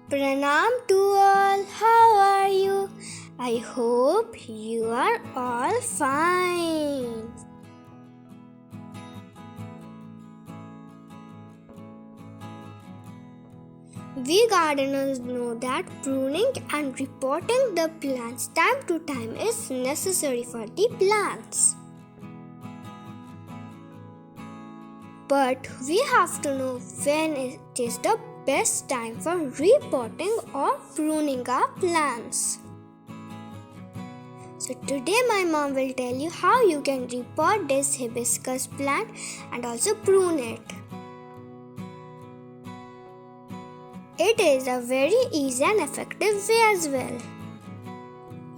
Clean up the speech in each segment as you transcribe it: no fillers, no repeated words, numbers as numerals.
Pranam to all, how are you? I hope you are all fine. We gardeners know that pruning and repotting the plants time to time is necessary for the plants. But we have to know when it is the best time for repotting or pruning our plants. So today my mom will tell you how you can repot this hibiscus plant and also prune it. It is a very easy and effective way as well.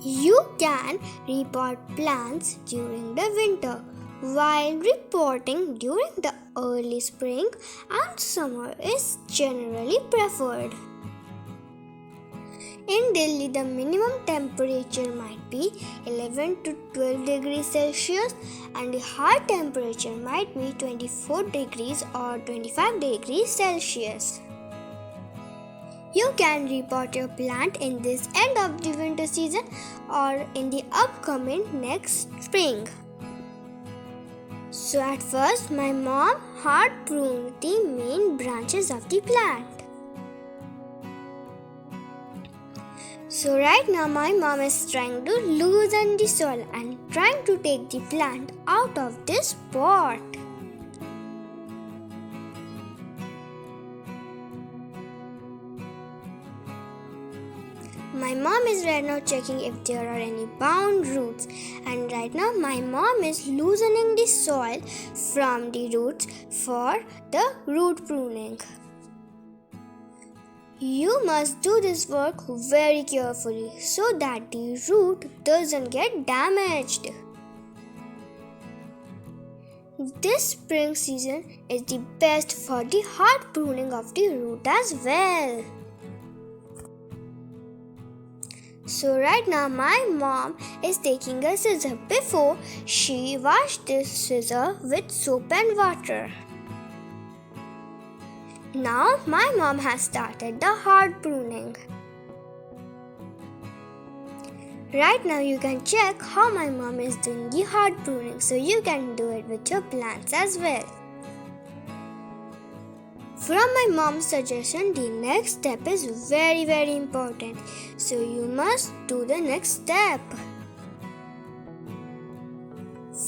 You can repot plants during the winter, while repotting during the early spring and summer is generally preferred. In Delhi, the minimum temperature might be 11 to 12 degrees Celsius and the high temperature might be 24 degrees or 25 degrees Celsius. You can repot your plant in this end of the winter season or in the upcoming next spring. So at first, my mom hard pruned the main branches of the plant. So right now my mom is trying to loosen the soil and trying to take the plant out of this pot. My mom is right now checking if there are any bound roots, and right now my mom is loosening the soil from the roots for the root pruning. You must do this work very carefully so that the root doesn't get damaged. This spring season is the best for the hard pruning of the root as well. So right now my mom is taking a scissor before she washed this scissor with soap and water. Now my mom has started the hard pruning. Right now you can check how my mom is doing the hard pruning, so you can do it with your plants as well. From my mom's suggestion, the next step is very important. So you must do the next step.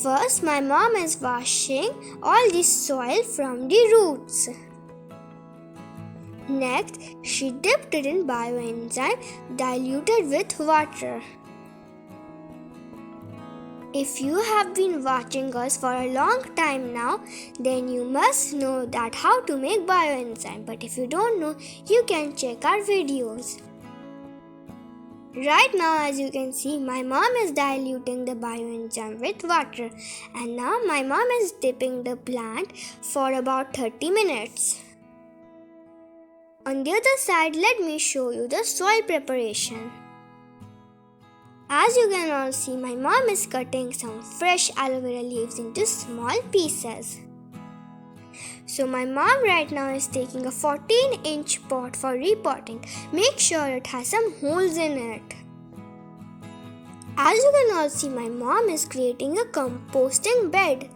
First, my mom is washing all the soil from the roots. Next, she dipped it in bioenzyme diluted with water. If you have been watching us for a long time now, then you must know that how to make bioenzyme. But if you don't know, you can check our videos. Right now, as you can see, my mom is diluting the bioenzyme with water, and now my mom is dipping the plant for about 30 minutes. On the other side, let me show you the soil preparation. As you can all see, my mom is cutting some fresh aloe vera leaves into small pieces. So my mom right now is taking a 14-inch pot for repotting. Make sure it has some holes in it. As you can all see, my mom is creating a composting bed.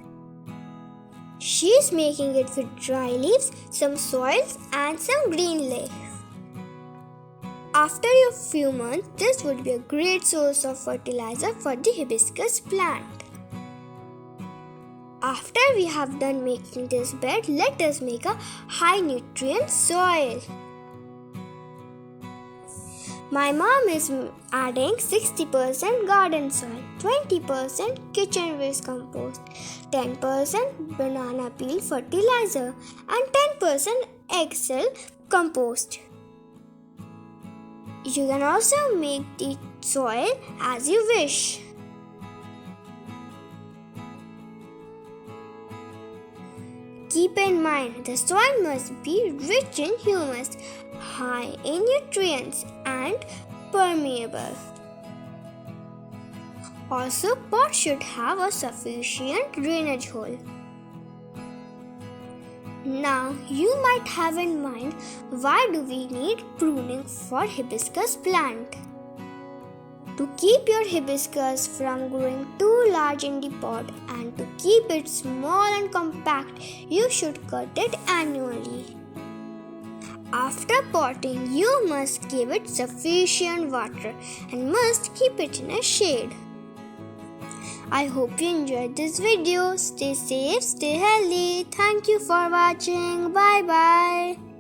She is making it with dry leaves, some soils and some green leaf. After a few months, this would be a great source of fertilizer for the hibiscus plant. After we have done making this bed, let us make a high nutrient soil. My mom is adding 60% garden soil, 20% kitchen waste compost, 10% banana peel fertilizer and 10% egg cell compost. You can also make the soil as you wish. Keep in mind, the soil must be rich in humus, high in nutrients and permeable. Also, pot should have a sufficient drainage hole. Now you might have in mind, why do we need pruning for hibiscus plant? To keep your hibiscus from growing too large in the pot and to keep it small and compact, you should cut it annually. After potting, you must give it sufficient water and must keep it in a shade. I hope you enjoyed this video. Stay safe, stay healthy. Thank you for watching. Bye bye.